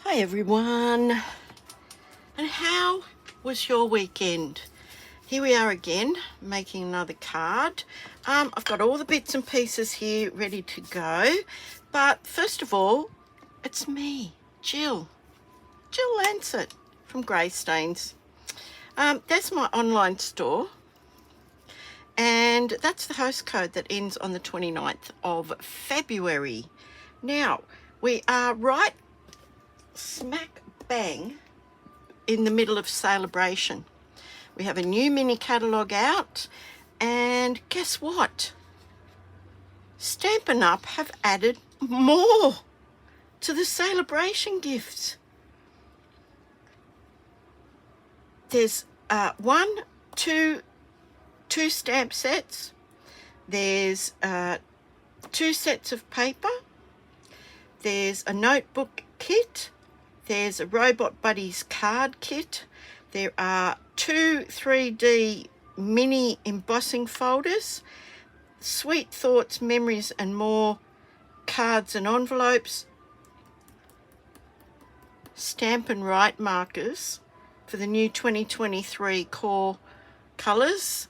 Hi everyone, and how was your weekend? Here we are again making another card. I've got all the bits and pieces here ready to go, but first of all, it's me, Jill Lancet from Greystains. That's my online store, and that's the host code that ends on the 29th of February. Now, we are right smack bang in the middle of celebration. We have a new mini catalogue out, and guess what? Stampin' Up have added more to the celebration gifts. There's two stamp sets. There's 2 sets of paper. There's a notebook kit. There's a Robot Buddies card kit. There are 2 3D mini embossing folders, Sweet Thoughts, Memories and More cards and envelopes, Stampin' Write markers for the new 2023 core colours,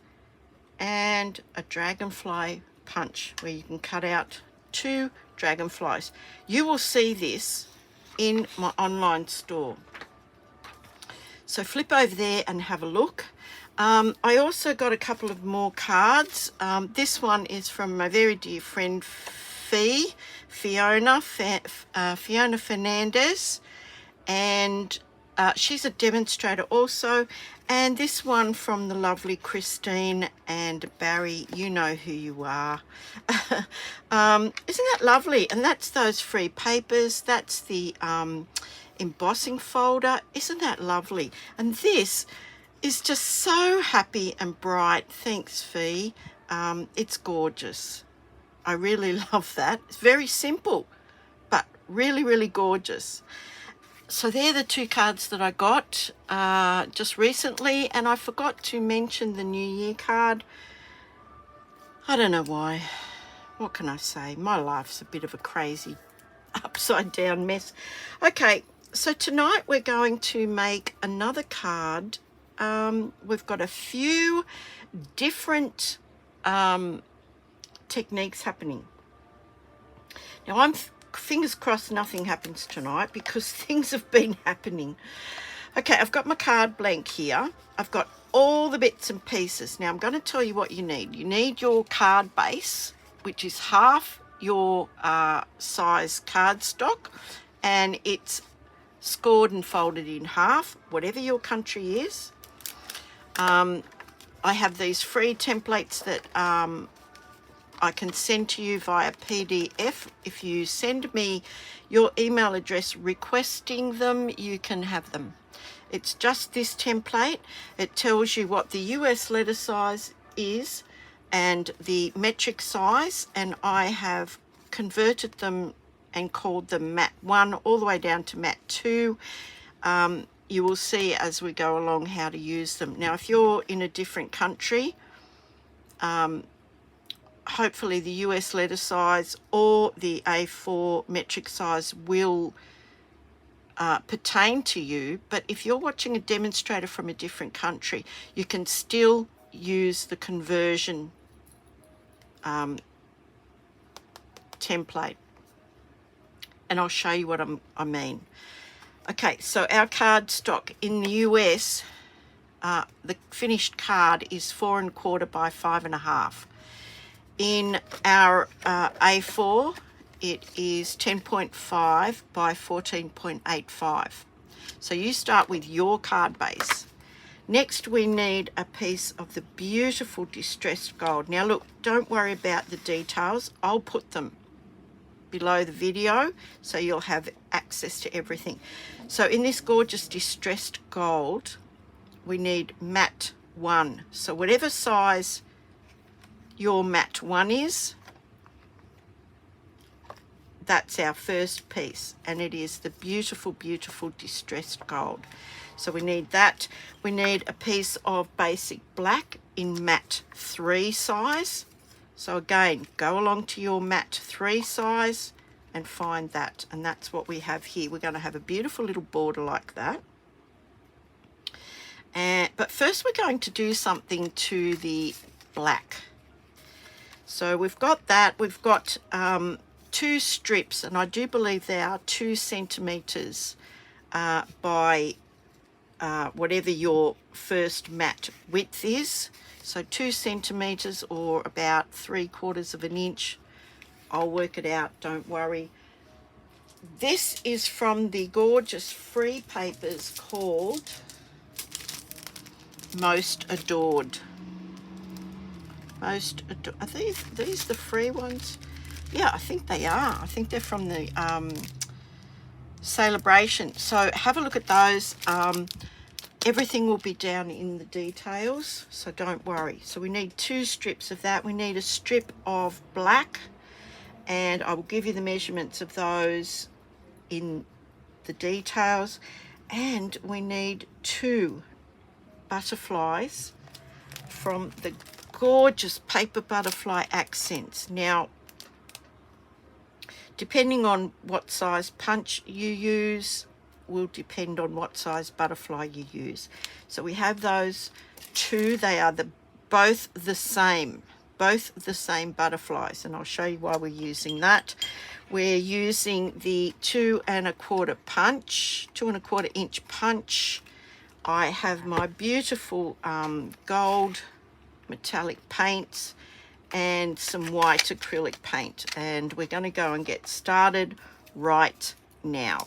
and a dragonfly punch where you can cut out 2 dragonflies. You will see this in my online store, so flip over there and have a look. I also got a couple of more cards. This one is from my very dear friend Fiona Fernandez, and she's a demonstrator also. And this one from the lovely Christine and Barry. You know who you are. Isn't that lovely? And that's those free papers. That's the embossing folder. Isn't that lovely? And this is just so happy and bright. Thanks, Fee. It's gorgeous. I really love that. It's very simple, but really, really gorgeous. So they're the 2 cards that I got just recently, and I forgot to mention the New Year card. I don't know why. What can I say? My life's a bit of a crazy upside down mess. Okay, so tonight we're going to make another card. We've got a few different techniques happening. Now I'm fingers crossed nothing happens tonight, because things have been happening. Okay, I've got my card blank here. I've got all the bits and pieces. Now I'm going to tell you what you need. You need your card base, which is half your size cardstock, and it's scored and folded in half, whatever your country is. I have these free templates that I can send to you via PDF. If you send me your email address requesting them, you can have them. It's just this template. It tells you what the US letter size is and the metric size, and I have converted them and called them Mat 1 all the way down to Mat 2. You will see as we go along how to use them. Now, if you're in a different country, hopefully the US letter size or the A4 metric size will pertain to you. But if you're watching a demonstrator from a different country, you can still use the conversion template, and I'll show you what I mean. Okay, so our card stock in the US, the finished card is 4 1/4 by 5 1/2. In our A4, it is 10.5 by 14.85. So you start with your card base. Next, we need a piece of the beautiful distressed gold. Now look, don't worry about the details. I'll put them below the video so you'll have access to everything. So in this gorgeous distressed gold, we need Mat 1. So whatever size your Mat 1 is, that's our first piece, and it is the beautiful, beautiful distressed gold. So we need that. We need a piece of basic black in Mat 3 size. So again, go along to your Mat 3 size, and find that, and that's what we have here. We're going to have a beautiful little border like that. But first we're going to do something to the black. So we've got that. We've got 2 strips, and I do believe they are 2 centimeters by whatever your first mat width is. So 2 centimeters, or about 3/4 of an inch. I'll work it out, don't worry. This is from the gorgeous free papers called Most Adored. Are these the free ones? Yeah, I think they are. I think they're from the Celebration. So have a look at those. Everything will be down in the details, so don't worry. So we need 2 strips of that. We need a strip of black, and I will give you the measurements of those in the details. And we need 2 butterflies from the gorgeous paper butterfly accents. Now, depending on what size punch you use will depend on what size butterfly you use. So we have those 2. They are both the same butterflies, and I'll show you why we're using that. We're using the 2 1/4 inch punch. I have my beautiful gold metallic paints and some white acrylic paint, and we're going to go and get started right now.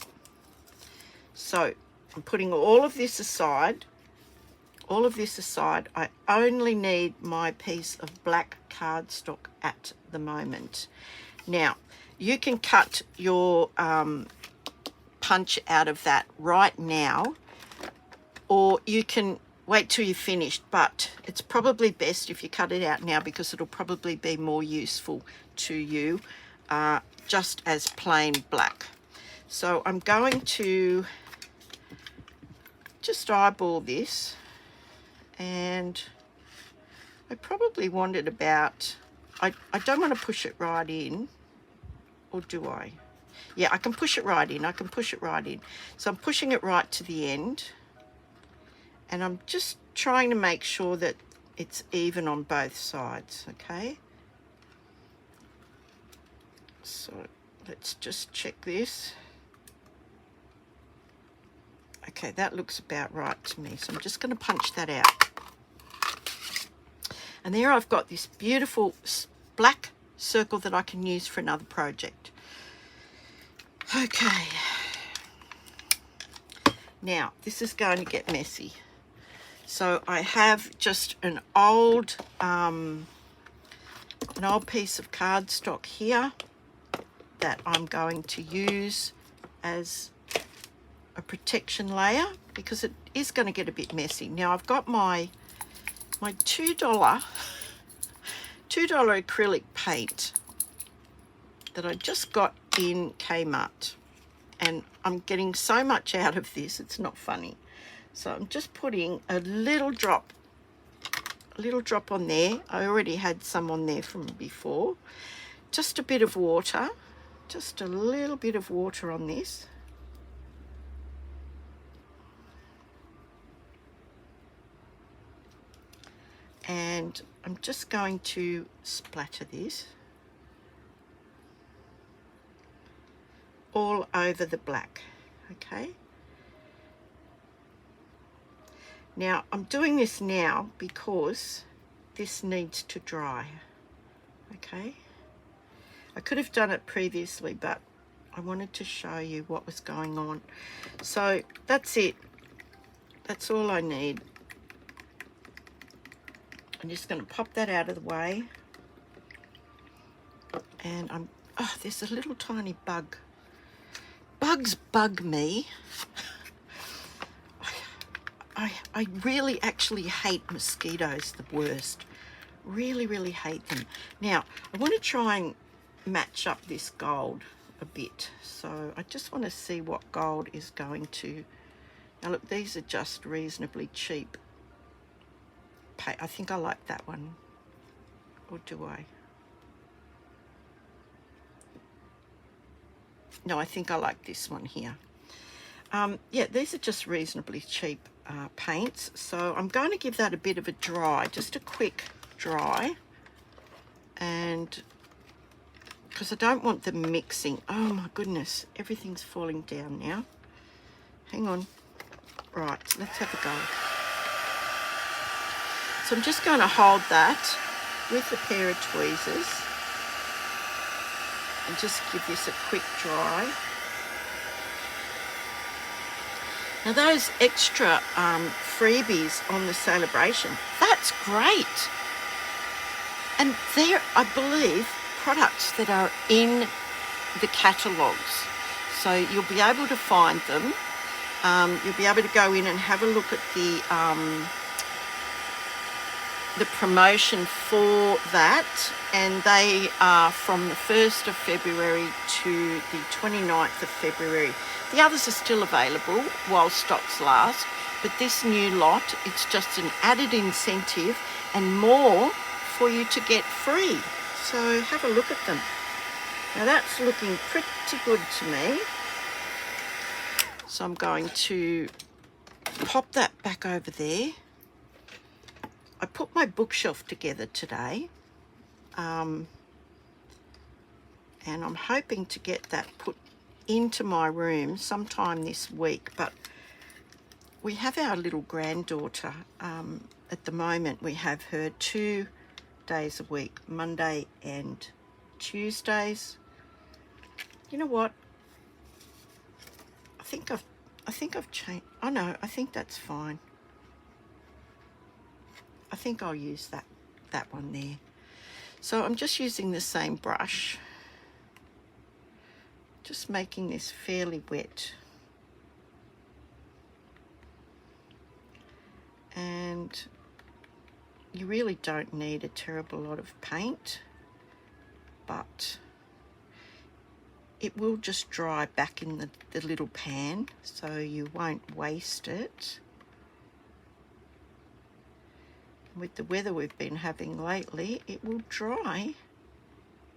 So I'm putting all of this aside. I only need my piece of black cardstock at the moment. Now, you can cut your punch out of that right now, or you can wait till you're finished, but it's probably best if you cut it out now, because it'll probably be more useful to you just as plain black. So I'm going to just eyeball this, and I probably want it about, I don't want to push it right in, or do I? Yeah, I can push it right in. So I'm pushing it right to the end, and I'm just trying to make sure that it's even on both sides, okay? So let's just check this. Okay, that looks about right to me. So I'm just going to punch that out. And there I've got this beautiful black circle that I can use for another project. Okay. Now, this is going to get messy. So I have just an old piece of cardstock here that I'm going to use as a protection layer, because it is going to get a bit messy. Now I've got my $2 acrylic paint that I just got in Kmart, and I'm getting so much out of this, it's not funny. So I'm just putting a little drop on there. I already had some on there from before. Just a bit of water, just a little bit of water on this. And I'm just going to splatter this all over the black, okay? Now, I'm doing this now because this needs to dry, okay? I could have done it previously, but I wanted to show you what was going on. So that's it. That's all I need. I'm just going to pop that out of the way. And there's a little tiny bug. Bugs bug me. I really actually hate mosquitoes the worst. Really, really hate them. Now, I want to try and match up this gold a bit. So I just want to see what gold is going to... Now look, these are just reasonably cheap. I think I like that one. Or do I? No, I think I like this one here. Yeah, these are just reasonably cheap paints. So I'm going to give that a bit of a dry, just a quick dry. And because I don't want them mixing. Oh my goodness, everything's falling down now. Hang on. Right, let's have a go. So I'm just going to hold that with a pair of tweezers and just give this a quick dry. Now those extra freebies on the celebration, that's great. And they're, I believe, products that are in the catalogues. So you'll be able to find them. You'll be able to go in and have a look at the promotion for that, and they are from the 1st of February to the 29th of February. The others are still available while stocks last, but this new lot, it's just an added incentive and more for you to get free. So have a look at them. Now that's looking pretty good to me. So I'm going to pop that back over there. I put my bookshelf together today, and I'm hoping to get that put into my room sometime this week. But we have our little granddaughter. At the moment, we have her 2 days a week, Monday and Tuesdays. You know what? I think I've changed. Oh no, I think that's fine. I think I'll use that one there. So I'm just using the same brush, just making this fairly wet. And you really don't need a terrible lot of paint, but it will just dry back in the little pan, so you won't waste it. With the weather we've been having lately, it will dry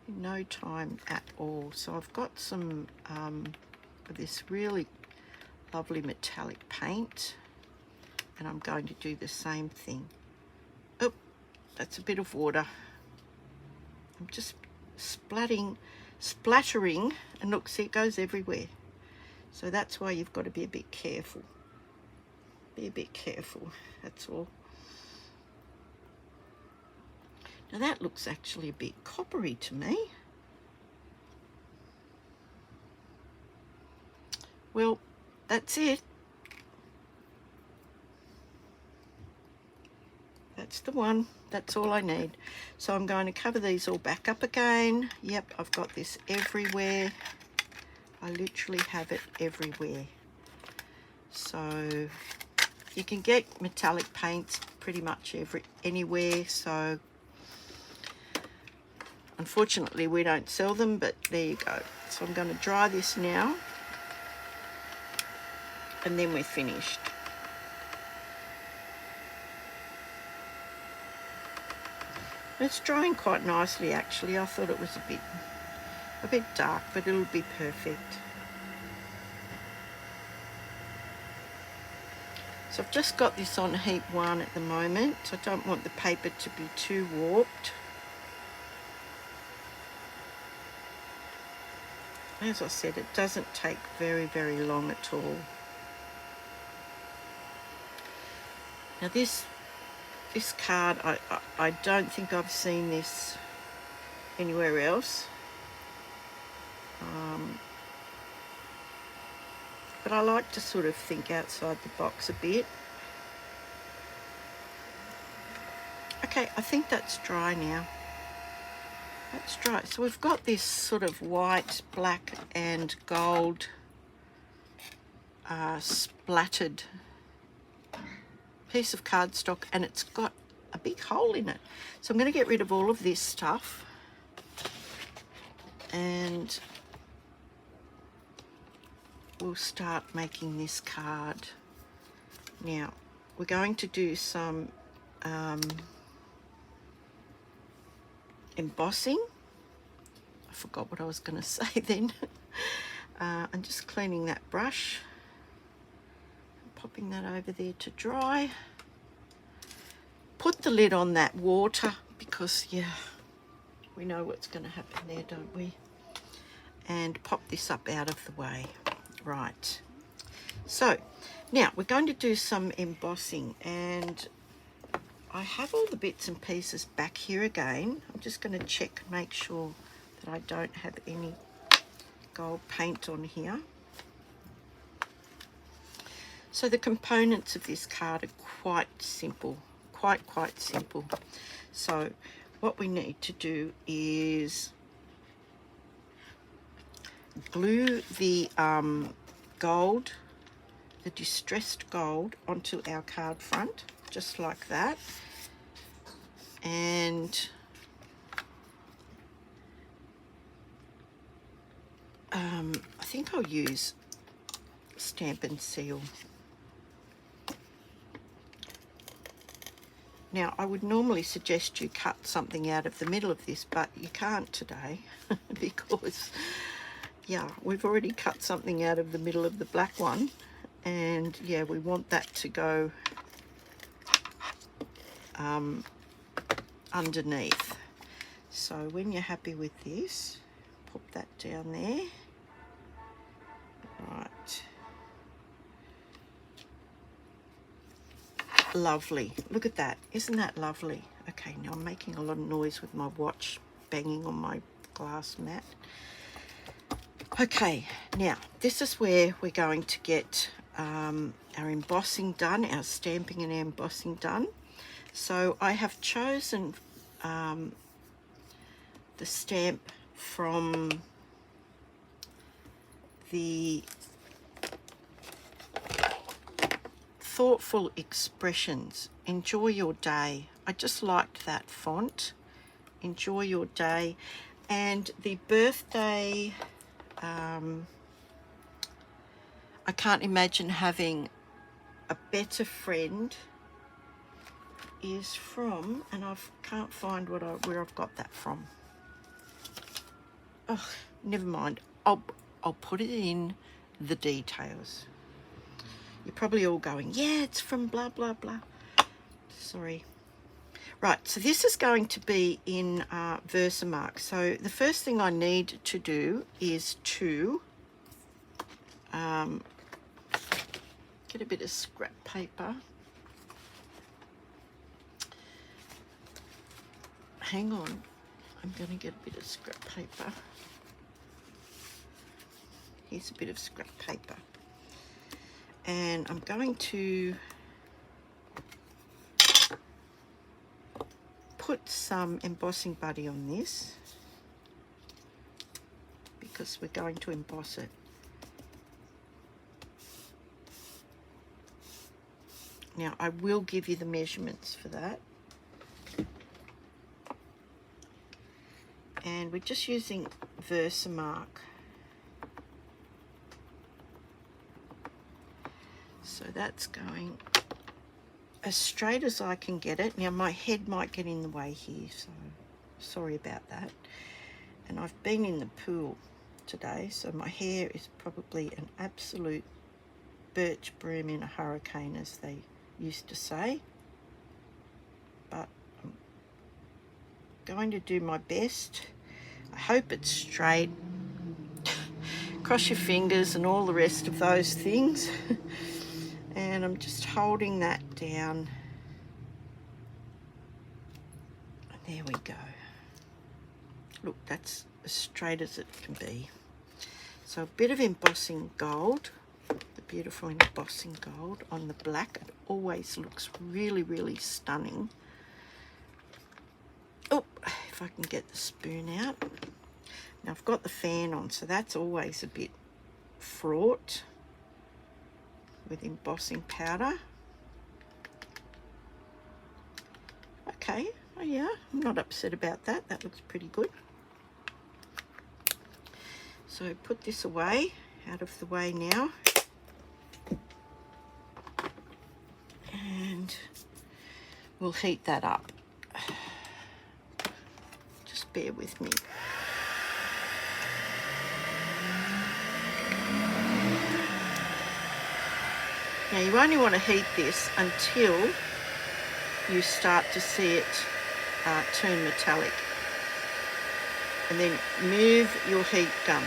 in no time at all. So I've got some of this really lovely metallic paint, and I'm going to do the same thing. Oh, that's a bit of water. I'm just splattering, and look, see, it goes everywhere. So that's why you've got to be a bit careful. Be a bit careful, that's all. Now that looks actually a bit coppery to me. Well, that's it. That's the one. That's all I need. So I'm going to cover these all back up again. Yep, I've got this everywhere. I literally have it everywhere. So you can get metallic paints pretty much anywhere. So unfortunately, we don't sell them, but there you go. So I'm going to dry this now, and then we're finished. It's drying quite nicely, actually. I thought it was a bit dark, but it'll be perfect. So I've just got this on heat 1 at the moment. I don't want the paper to be too warped. As I said, it doesn't take very, very long at all. Now this card, I don't think I've seen this anywhere else. But I like to sort of think outside the box a bit. Okay, I think that's dry now. That's dry. So we've got this sort of white, black and gold splattered piece of cardstock, and it's got a big hole in it. So I'm going to get rid of all of this stuff, and we'll start making this card. Now we're going to do some embossing. I forgot what I was going to say then. I'm just cleaning that brush, popping that over there to dry. Put the lid on that water because, yeah, we know what's going to happen there, don't we? And pop this up out of the way. Right. So now we're going to do some embossing, and I have all the bits and pieces back here again. I'm just going to check, make sure that I don't have any gold paint on here. So the components of this card are quite simple, quite simple. So what we need to do is glue the gold, the distressed gold, onto our card front, just like that. And I think I'll use Stamp and Seal. Now, I would normally suggest you cut something out of the middle of this, but you can't today because, yeah, we've already cut something out of the middle of the black one, and yeah, we want that to go underneath. So when you're happy with this, pop that down there. Right. Lovely. Look at that. Isn't that lovely? Okay, now I'm making a lot of noise with my watch banging on my glass mat. Okay, now this is where we're going to get our embossing done, our stamping and embossing done. So I have chosen the stamp from the Thoughtful Expressions, Enjoy Your Day. I just liked that font, Enjoy Your Day. And the birthday, I can't imagine having a better friend, is from, and I can't find where I've got that from. Oh, never mind. I'll put it in the details. You're probably all going, yeah, it's from blah, blah, blah. Sorry. Right, so this is going to be in Versamark. So the first thing I need to do is to get a bit of scrap paper. Hang on, I'm going to get a bit of scrap paper. Here's a bit of scrap paper. And I'm going to put some embossing buddy on this because we're going to emboss it. Now, I will give you the measurements for that. And we're just using Versamark. So that's going as straight as I can get it. Now my head might get in the way here, so sorry about that. And I've been in the pool today, so my hair is probably an absolute birch broom in a hurricane, as they used to say. But I'm going to do my best. I hope it's straight. Cross your fingers and all the rest of those things. And I'm just holding that down. And there we go. Look, that's as straight as it can be. So a bit of embossing gold, the beautiful embossing gold on the black. It always looks really, really stunning. Oh, if I can get the spoon out. Now I've got the fan on, so that's always a bit fraught with embossing powder. Okay, oh yeah, I'm not upset about that. That looks pretty good. So put this away, out of the way now. And we'll heat that up. Just bear with me. Now you only want to heat this until you start to see it turn metallic. And then move your heat gun.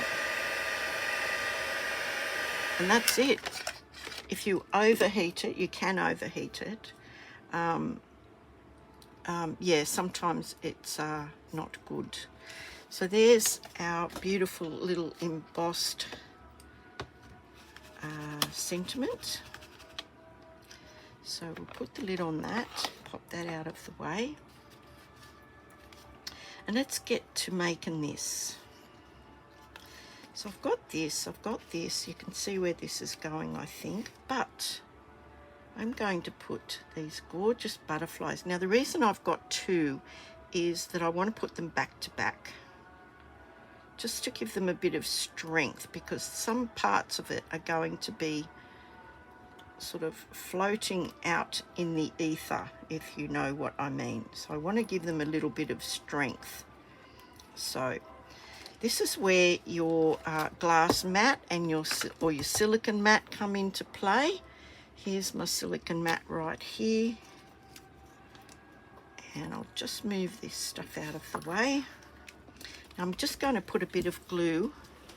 And that's it. If you overheat it, you can overheat it. Yeah, sometimes it's not good. So there's our beautiful little embossed sentiment. So we'll put the lid on that, pop that out of the way. And let's get to making this. So I've got this, you can see where this is going, I think, but I'm going to put these gorgeous butterflies. Now the reason I've got two is that I want to put them back to back, just to give them a bit of strength, because some parts of it are going to be sort of floating out in the ether, if you know what I mean. So I want to give them a little bit of strength. So this is where your glass mat and your silicone mat come into play. Here's my silicone mat right here. And I'll just move this stuff out of the way. Now I'm just going to put a bit of glue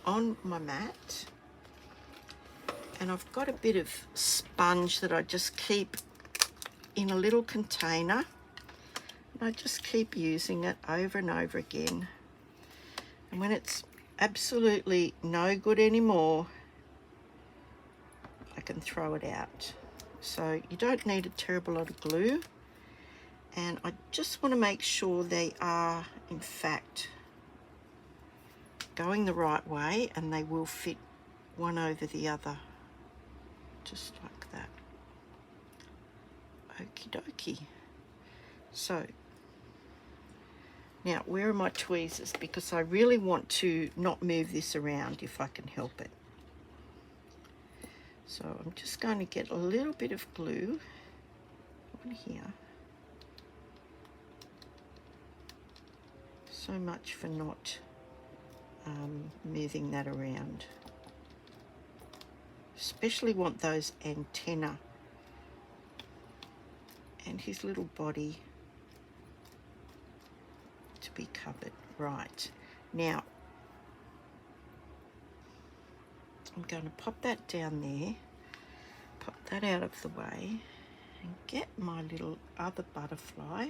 on my mat. And I've got a bit of sponge that I just keep in a little container. And I just keep using it over and over again. And when it's absolutely no good anymore, I can throw it out. So you don't need a terrible lot of glue. And I just want to make sure they are, in fact, going the right way, and they will fit one over the other. Just like that. Okie dokie. So now, where are my tweezers? Because I really want to not move this around if I can help it. So I'm just going to get a little bit of glue on here. So much for not moving that around. Especially want those antennae and his little body to be covered. Right, now I'm going to pop that down there, pop that out of the way, and get my little other butterfly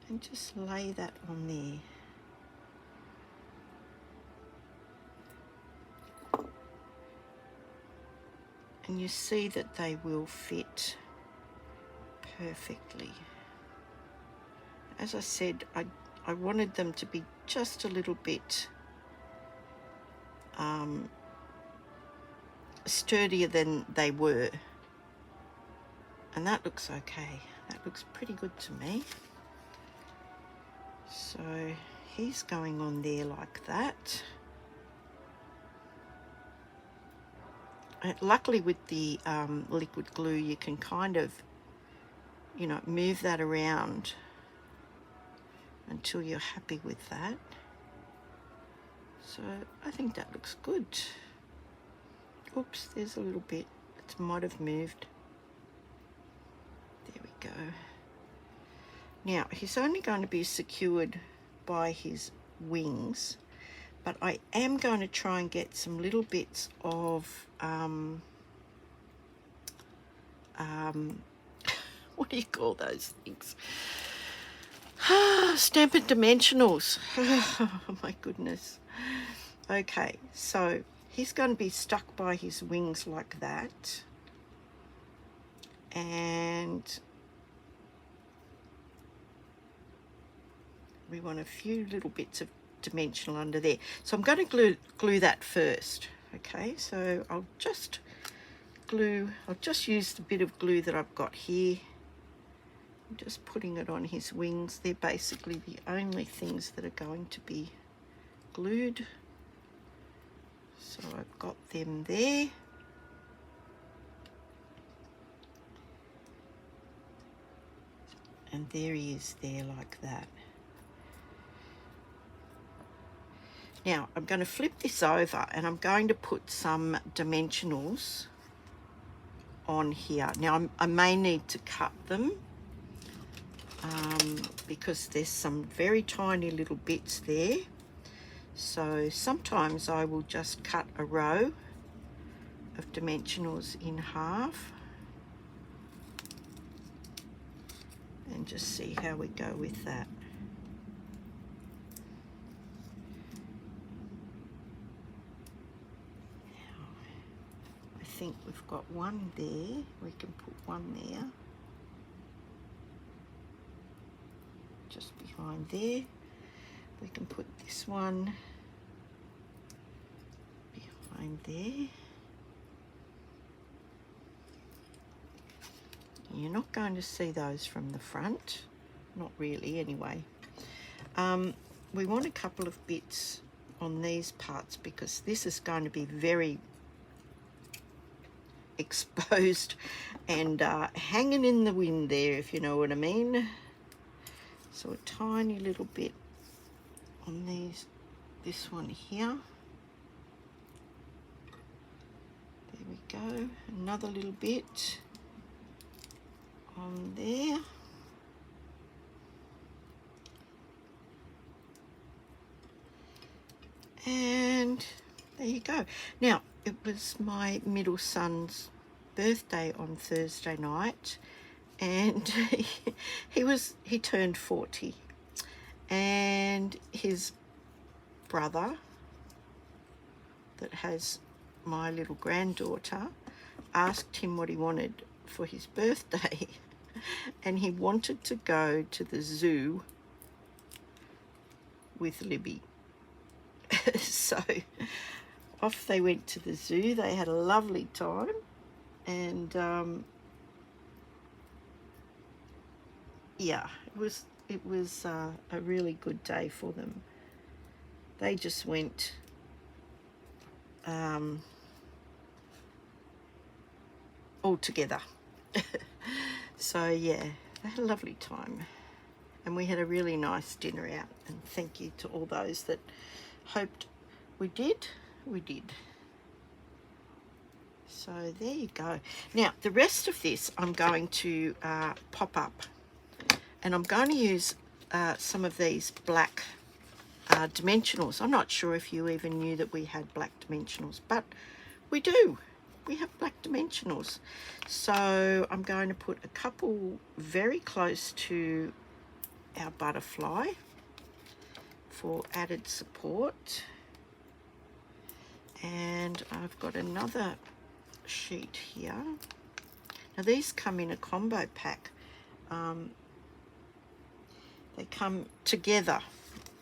and just lay that on there. And you see that they will fit perfectly. As I said, I wanted them to be just a little bit sturdier than they were. And that looks okay. That looks pretty good to me. So he's going on there like that. Luckily with the liquid glue, you can kind of, you know, move that around until you're happy with that. So I think that looks good. Oops, there's a little bit. It might have moved. There we go. Now, he's only going to be secured by his wings, but I am going to try and get some little bits of what do you call those things? Stampin' dimensionals. Oh my goodness. Okay, so he's going to be stuck by his wings like that. And we want a few little bits of dimensional under there. So I'm going to glue that first. Okay, so I'll just use the bit of glue that I've got here. I'm just putting it on his wings. They're basically the only things that are going to be glued. So I've got them there. And there he is there like that. Now I'm going to flip this over and I'm going to put some dimensionals on here. Now I may need to cut them because there's some very tiny little bits there. So sometimes I will just cut a row of dimensionals in half and just see how we go with that. Now, I think we've got one there. We can put one there. Just behind there. We can put this one behind there. You're not going to see those from the front, not really anyway. We want a couple of bits on these parts because this is going to be very exposed and hanging in the wind there, if you know what I mean. So a tiny little bit on this one here. There we go. Another little bit on there. And there you go. Now, it was my middle son's birthday on Thursday night, and he turned 40, and his brother that has my little granddaughter asked him what he wanted for his birthday, and he wanted to go to the zoo with Libby. So off they went to the zoo. They had a lovely time, and yeah, it was a really good day for them. They just went all together. So yeah, they had a lovely time, and we had a really nice dinner out, and thank you to all those that hoped we did. So there you go. Now the rest of this I'm going to pop up, and I'm going to use some of these black dimensionals. I'm not sure if you even knew that we had black dimensionals, but we do. We have black dimensionals. So I'm going to put a couple very close to our butterfly for added support. And I've got another sheet here. Now these come in a combo pack. They come together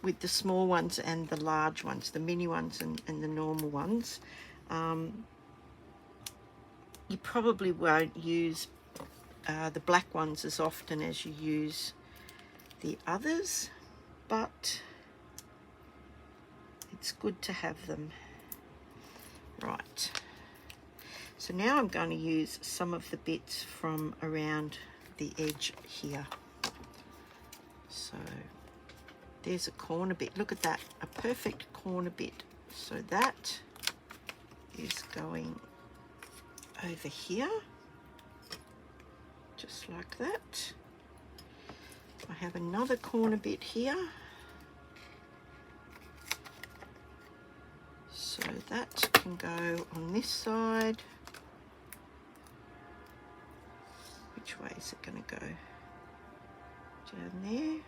with the small ones and the large ones, the mini ones and the normal ones. You probably won't use the black ones as often as you use the others, but it's good to have them. Right, so now I'm going to use some of the bits from around the edge here. So there's a corner bit. Look at that, a perfect corner bit. So that is going over here, just like that. I have another corner bit here. So that can go on this side. Which way is it going to go? Down there.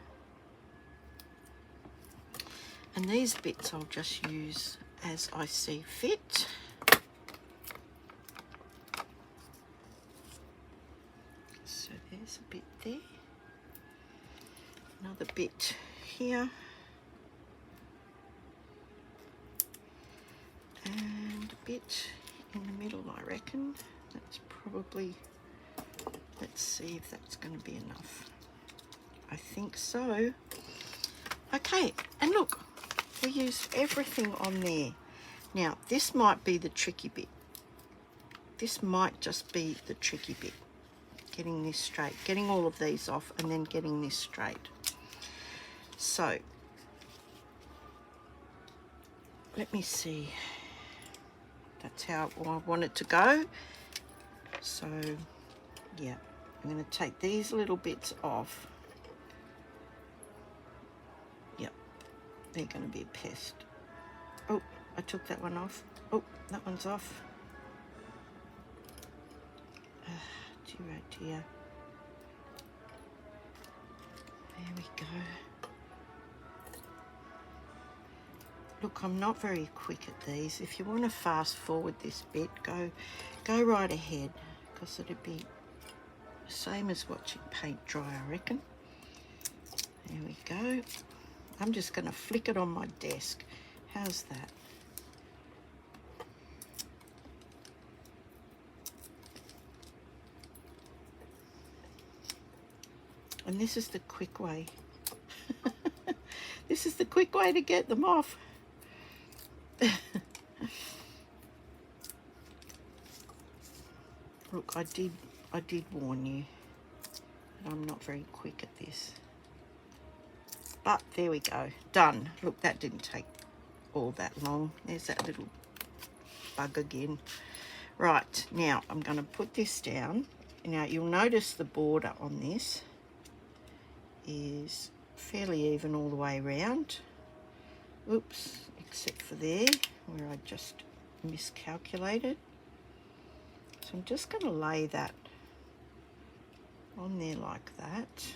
And these bits I'll just use as I see fit. So there's a bit there. Another bit here. And a bit in the middle, I reckon. That's probably, let's see if that's going to be enough. I think so. Okay, and look, we used everything on there. Now, this might be the tricky bit. This might just be the tricky bit. Getting this straight, getting all of these off, and then getting this straight. So, let me see. That's how I want it to go. So yeah, I'm going to take these little bits off. Yep, they're going to be a pest. Oh, I took that one off. Oh, that one's off. Dear, oh dear. There we go. Look, I'm not very quick at these. If you want to fast forward this bit, go right ahead, because it'd be the same as watching paint dry, I reckon. There we go. I'm just going to flick it on my desk. How's that? And this is the quick way. This is the quick way to get them off. Look, I did warn you that I'm not very quick at this. But there we go, done. Look, that didn't take all that long. There's that little bug again. Right, now I'm going to put this down. Now you'll notice the border on this is fairly even all the way around. Oops, except for there where I just miscalculated. So I'm just going to lay that on there like that.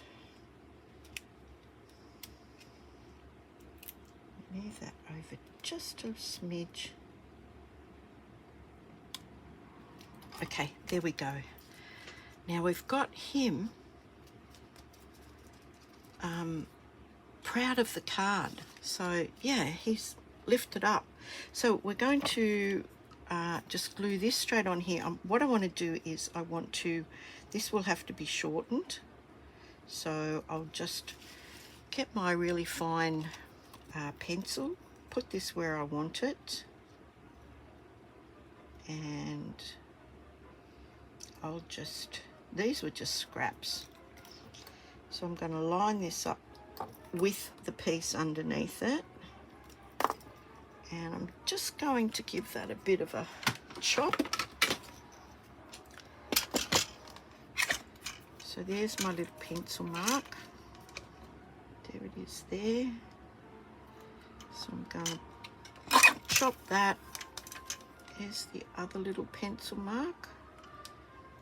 Move that over just a smidge. Okay, there we go. Now we've got him proud of the card. So yeah, he's lifted up. So we're going to just glue this straight on here. What I want to do is this will have to be shortened. So I'll just get my really fine pencil, put this where I want it, and these were just scraps. So I'm going to line this up with the piece underneath it, and I'm just going to give that a bit of a chop. So there's my little pencil mark. There it is there. So I'm going to chop that. There's the other little pencil mark.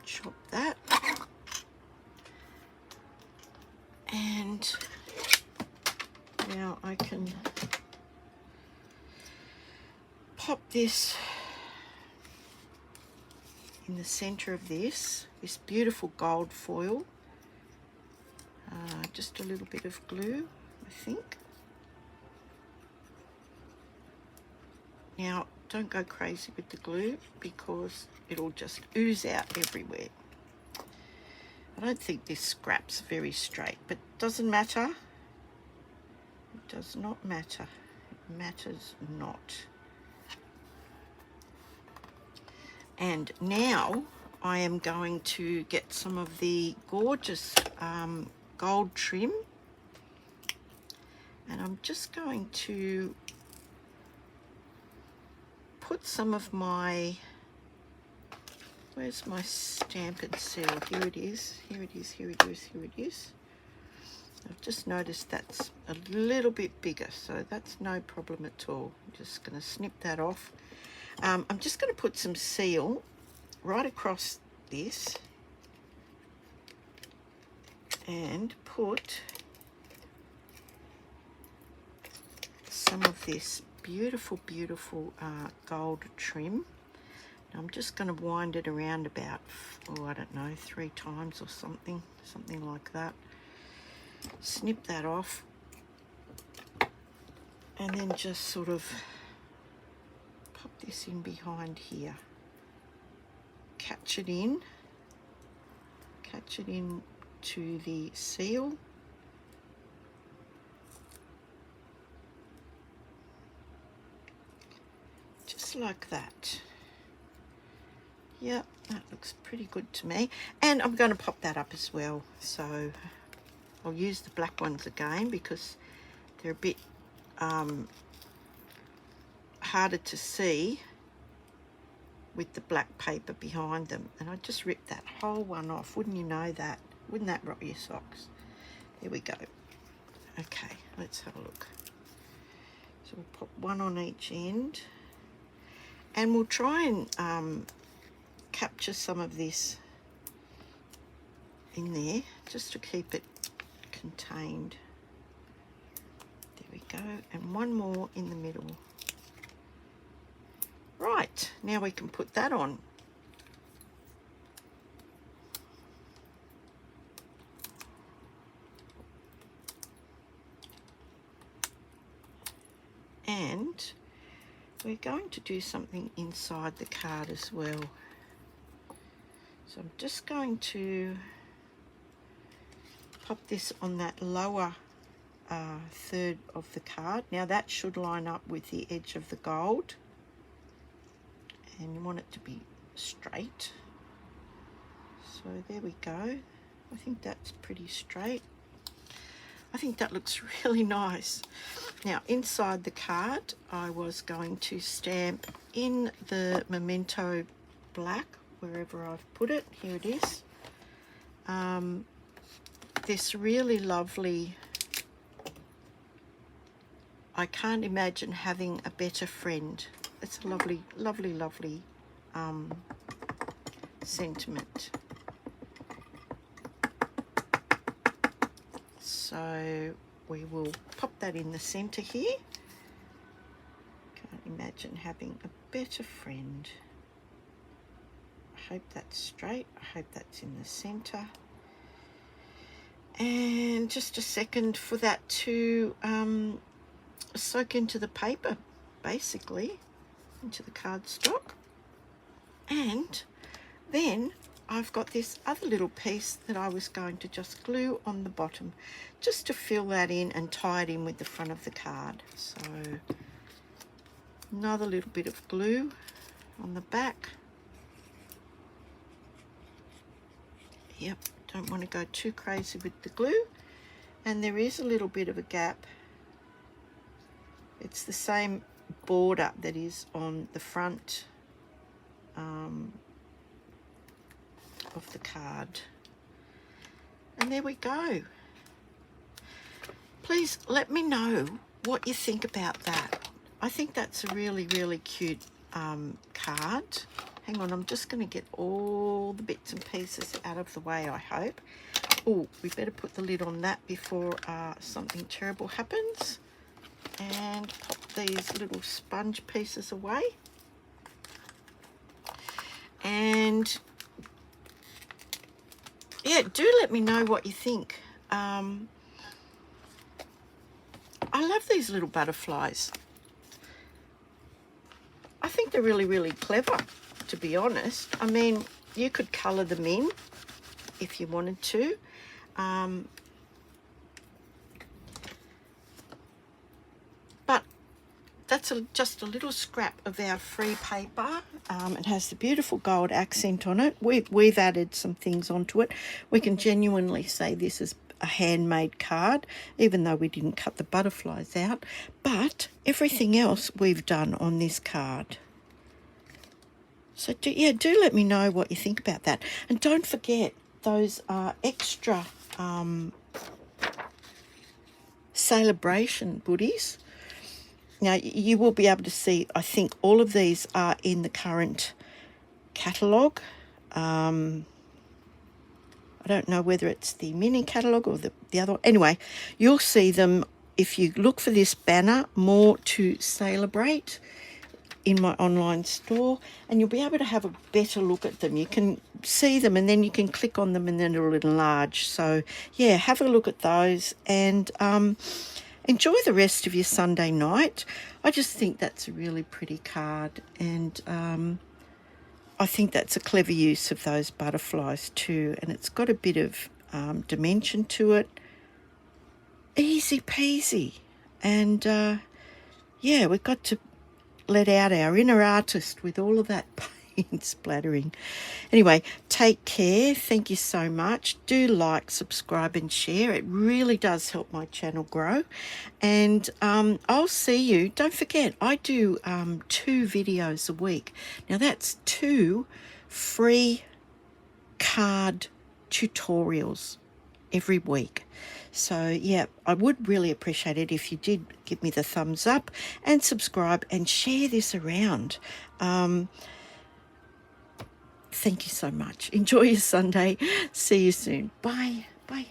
Chop that. And now I can pop this in the center of this beautiful gold foil. Just a little bit of glue, I think. Now, don't go crazy with the glue because it'll just ooze out everywhere. I don't think this scrap's very straight, but it doesn't matter. It does not matter. It matters not. And now I am going to get some of the gorgeous gold trim, and I'm just going to put some of my, where's my stamp and seal? Here it is, here it is, here it is, here it is. I've just noticed that's a little bit bigger, so that's no problem at all. I'm just going to snip that off. I'm just going to put some seal right across this and put some of this beautiful, beautiful gold trim. I'm just going to wind it around about, I don't know, 3 times or something like that. Snip that off, and then just sort of pop this in behind here. Catch it in to the seal. Just like that. Yep, that looks pretty good to me. And I'm going to pop that up as well. So I'll use the black ones again because they're a bit harder to see with the black paper behind them, and I just ripped that whole one off. Wouldn't you know that? Wouldn't that rock your socks? There we go. Okay, let's have a look. So we'll pop one on each end, and we'll try and capture some of this in there just to keep it contained. There we go, and one more in the middle. Right, now we can put that on. And we're going to do something inside the card as well. So I'm just going to pop this on that lower third of the card. Now that should line up with the edge of the gold, and you want it to be straight. So there we go. I think that's pretty straight. I think that looks really nice. Now inside the card, I was going to stamp in the Memento black wherever I've put it. Here it is. This really lovely, I can't imagine having a better friend. It's a lovely, lovely, lovely sentiment. So we will pop that in the center here. Can't imagine having a better friend. I hope that's straight. I hope that's in the center. And just a second for that to soak into the paper, basically, into the cardstock. And then I've got this other little piece that I was going to just glue on the bottom, just to fill that in and tie it in with the front of the card. So another little bit of glue on the back. Yep, don't want to go too crazy with the glue. And there is a little bit of a gap. It's the same border that is on the front of the card. And there we go. Please let me know what you think about that. I think that's a really, really cute card. Hang on, I'm just going to get all the bits and pieces out of the way, I hope. Oh, we better put the lid on that before something terrible happens. And pop these little sponge pieces away. And yeah, do let me know what you think. I love these little butterflies. I think they're really, really clever, to be honest. I mean, you could colour them in if you wanted to. But that's just a little scrap of our free paper. It has the beautiful gold accent on it. We've added some things onto it. We can genuinely say this is a handmade card, even though we didn't cut the butterflies out. But everything else we've done on this card. So do let me know what you think about that. And don't forget those extra celebration goodies. Now you will be able to see, I think all of these are in the current catalogue. I don't know whether it's the mini catalogue or the other. Anyway, you'll see them if you look for this banner, More to Celebrate, in my online store, and you'll be able to have a better look at them. You can see them and then you can click on them and then it'll enlarge. So yeah, have a look at those and enjoy the rest of your Sunday night. I just think that's a really pretty card, and I think that's a clever use of those butterflies too, and it's got a bit of dimension to it. Easy peasy. And yeah, we've got to let out our inner artist with all of that in splattering. Anyway, take care. Thank you so much. Do like, subscribe and share. It really does help my channel grow. And I'll see you. Don't forget, I do 2 videos a week. Now that's 2 free card tutorials every week. So yeah, I would really appreciate it if you did give me the thumbs up and subscribe and share this around. Thank you so much. Enjoy your Sunday. See you soon. Bye. Bye.